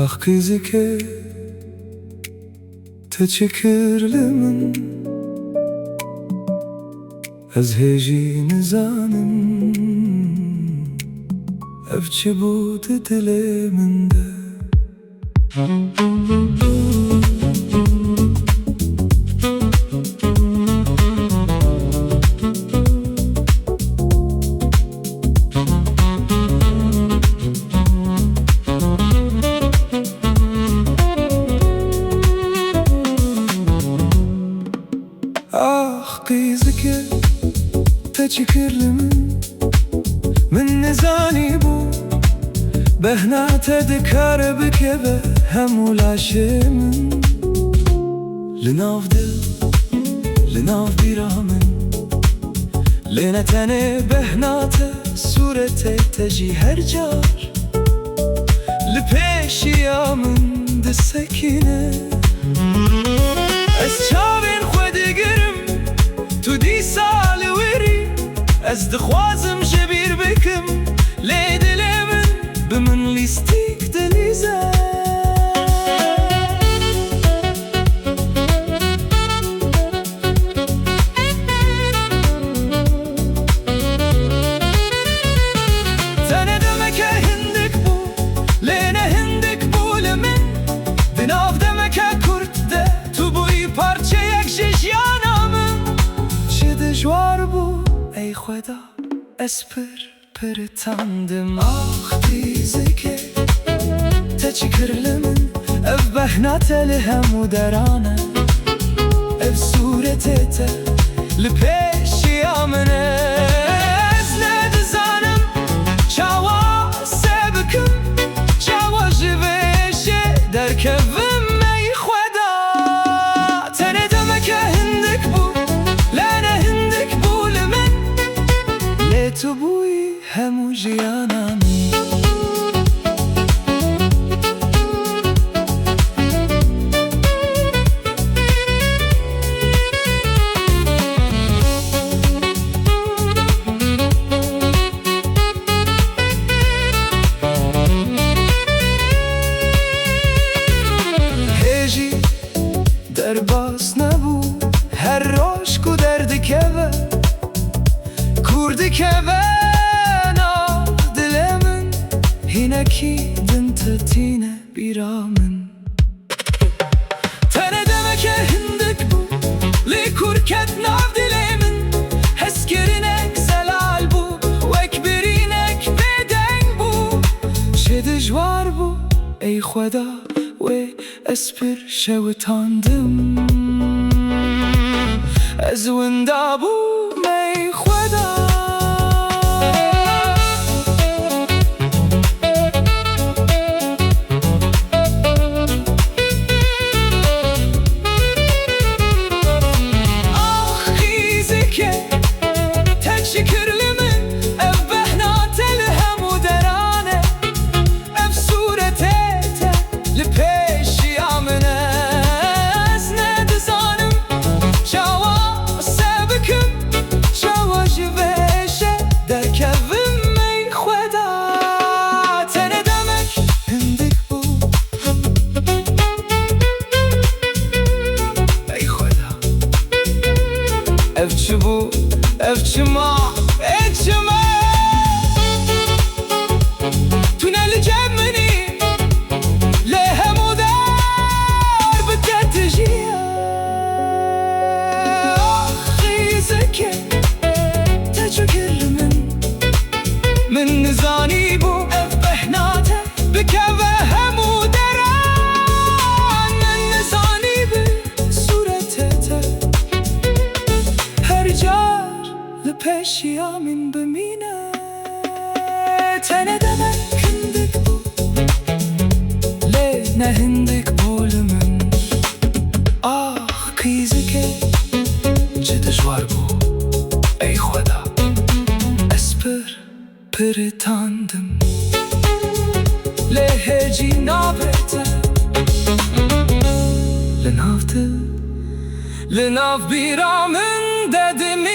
Ah kızike teşekkürlümün az heci nizanim evçi bu diliminde. Ah kızike teşekkürlümün من نزاني بو بهنات دكار بكبه هم ولاشمن لناف دل لناف بيرامن لنتني بهنات صورت تجي هر جار لبيشيامن دسكينه از چاوين خودي گرم تو دي سالي وري از دخوازم جبير بكم لي دلمن بمن ليستيك دليزة تاني دمك هندك بو لينا هندك بو لمن بناف دمك كرت ده تو بوي parça yak جيجيانامن چه دجوار بو ای خدا اسپر پرتاندم. آخ دیزکه تشکرلمن اف بهنات لهم و درانه اف صورتت لپیشی آمنه از ندزانم چاوا سبکم چاوا جوشه درکبم ای خدا تنه دمکه هندک بو لانه هندک بو لمن تو بوی همو جیانمی هجی در باس نبو هر روش کو دردی که کردی که Hineki dintine biramın Tane demek hindik bu Li kurket nav dilemin Heskerinek zelal bu Vekbirinek beden bu Şedijvar bu Ey Khweda Ve espir şevitandım Ez winda bu Ey Khweda Evçi bu, evçi ma, evçi ma Tüneli cemmini Lehem o der Bıkkatijiye Ahi zeki Teşekkürlümün Min nizani bu Ev behnate Bikeve hemu deran Min nizani bi Suretete لپیشیامین بمینه تنه دمک هندک بو لی نه هندک بولمن آخ کیزکه چه دجوار بو ای خدا اسپر پرتاندم لی هجی نابته لناف دل لناف بیرامن ددمی